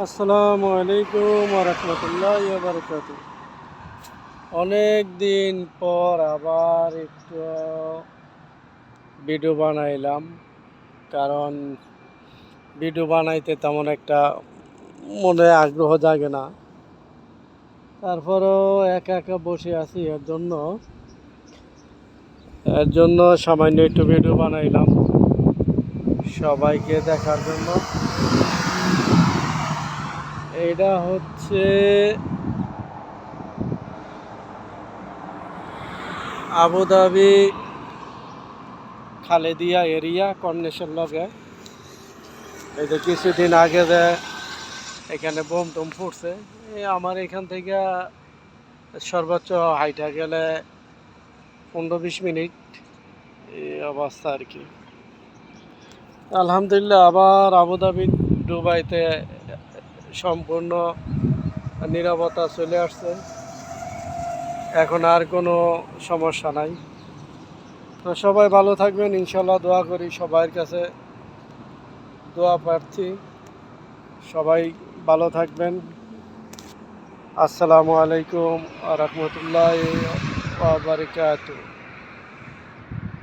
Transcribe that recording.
আসসালামু আলাইকুম ওয়া রাহমাতুল্লাহি ওয়া বারাকাতুহু। অনেক দিন পর আবার একটু ভিডিও বানাইলাম, কারণ ভিডিও বানাইতে তেমন একটা মনে আগ্রহ জাগে না। তারপরেও একা একা বসে আছি, এর জন্য সামান্য একটু ভিডিও বানাইলাম সবাইকে দেখার জন্য। এটা হচ্ছে আবুধাবি খালেদিয়া এরিয়া কর্নেশের লগে। এই যে কিছুদিন আগে যে এখানে বোম টোম ফুটছে, আমার এখান থেকে সর্বোচ্চ হাইটা গেলে 15-20 মিনিট এই অবস্থা আর কি। আলহামদুলিল্লাহ আবার আবুধাবি দুবাইতে সম্পূর্ণ নীরবতা চলে আসছে, এখন আর কোনো সমস্যা নাই। তো সবাই ভালো থাকবেন ইনশাল্লাহ, দোয়া করি, সবার কাছে দোয়া প্রার্থী। সবাই ভালো থাকবেন। আসসালামু আলাইকুম ওয়া রাহমাতুল্লাহি ওয়া বারাকাতুহু।